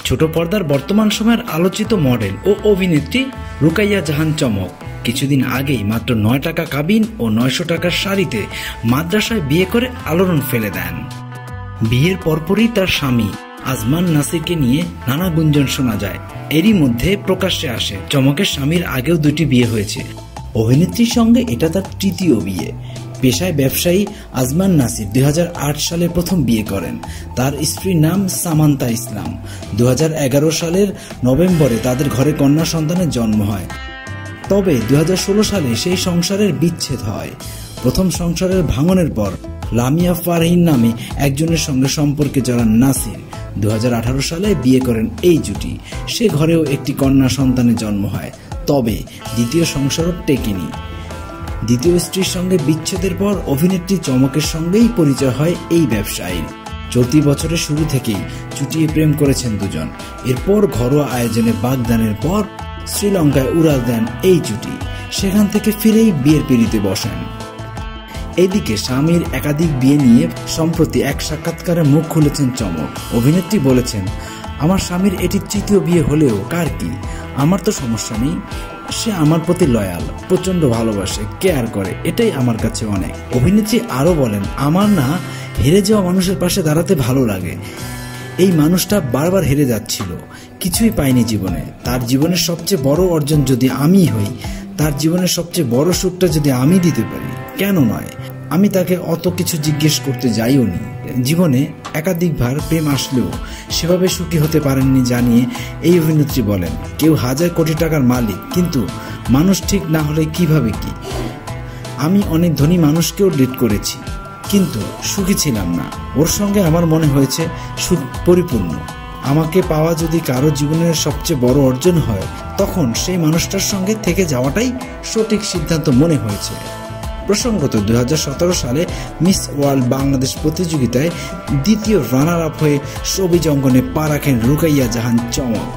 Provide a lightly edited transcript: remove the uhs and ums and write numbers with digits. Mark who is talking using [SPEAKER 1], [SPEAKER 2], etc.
[SPEAKER 1] ছোট পর্দার বর্তমান সময়ের আলোচিত মডেল ও অভিনেত্রী রুকাইয়া জাহান চমক কিছুদিন আগেই মাত্র 9 টাকা কাবিন ও 900 টাকার শাড়িতে মাদ্রাসায় বিয়ে করে আলোড়ন ফেলে দেন। বিয়ের পরপরই তার স্বামী আজমান নাসিরকে নিয়ে নানা গুঞ্জন শোনা যায়। এরই মধ্যে প্রকাশ্যে আসে চমকের স্বামীর আগেও 2টি বিয়ে হয়েছে। অভিনেত্রীর সঙ্গে এটা তার 3য় বিয়ে। পেশায় ব্যবসায়ী আজমান নাসির 2008 সালে প্রথম বিয়ে করেন। তার স্ত্রীর নাম সামান্তা ইসলাম। 2011 সালের নভেম্বরে তাদের ঘরে কন্যা সন্তানের জন্ম হয়। তবে 2016 সালে সেই সংসারের বিচ্ছেদ হয়। প্রথম সংসারের ভাঙনের পর লামিয়া ফারহিন নামে একজনের সঙ্গে সম্পর্কে জড়ান নাসির। 2018 সালে বিয়ে করেন এই জুটি। সে ঘরেও একটি কন্যা সন্তানের জন্ম হয়। তবে দ্বিতীয় সংসারও টেকেনি। দ্বিতীয় স্ত্রীর সঙ্গে বিচ্ছেদের পর অভিনেত্রী চমকের সঙ্গেই পরিচয় হয় এই ব্যবসায়ীর। চলতি বছরের শুরু থেকেই চুটিয়ে প্রেম করেছেন দুজন। এরপর ঘরোয়া আয়োজনে বাগদানের পর শ্রীলঙ্কায় উড়াল দেন এই জুটি। সেখান থেকে ফিরেই বিয়ের পিঁড়িতে বসেন। এদিকে স্বামীর একাধিক বিয়ে নিয়ে সম্প্রতি এক সাক্ষাৎকারে মুখ খুলেছেন চমক। অভিনেত্রী বলেছেন, আমার স্বামীর এটি 3য় বিয়ে হলেও কার কি, আমার তো সমস্যা নেই। সে আমার প্রতি লয়াল, প্রচন্ড ভালোবাসে, কেয়ার করে, এটাই আমার কাছে অনেক। অভিনেত্রী আরো বলেন, আমার না হেরে যাওয়া মানুষের পাশে দাঁড়াতে ভালো লাগে। এই মানুষটা বারবার হেরে যাচ্ছিল, কিছুই পায়নি জীবনে। তার জীবনের সবচেয়ে বড় অর্জন যদি আমি হই, তার জীবনের সবচেয়ে বড় সুখটা যদি আমি দিতে পারি, কেন নয়। আমি তাকে অত কিছু জিজ্ঞেস করতে যাইও নি। জীবনে একাধিকবার প্রেম আসলেও সেভাবে সুখী হতে পারেননি জানিয়ে এই অভিনেত্রী বলেন, কেউ 1000 কোটি টাকার মালিক, কিন্তু মানুষ ঠিক না হলে কিভাবে কি। আমি অনেক ধনী মানুষকেও ডেট করেছি, কিন্তু সুখী ছিলাম না। ওর সঙ্গে আমার মনে হয়েছে সুখ পরিপূর্ণ। আমাকে পাওয়া যদি কারো জীবনের সবচেয়ে বড় অর্জন হয়, তখন সেই মানুষটার সঙ্গে থেকে যাওয়াটাই সঠিক সিদ্ধান্ত মনে হয়েছে। প্রসঙ্গত 2017 সালে মিস ওয়ার্ল্ড বাংলাদেশ প্রতিযোগিতায় 2য় রানার আপ হয়ে ছবি অঙ্গনে পা রাখেন রুকাইয়া জাহান চমক।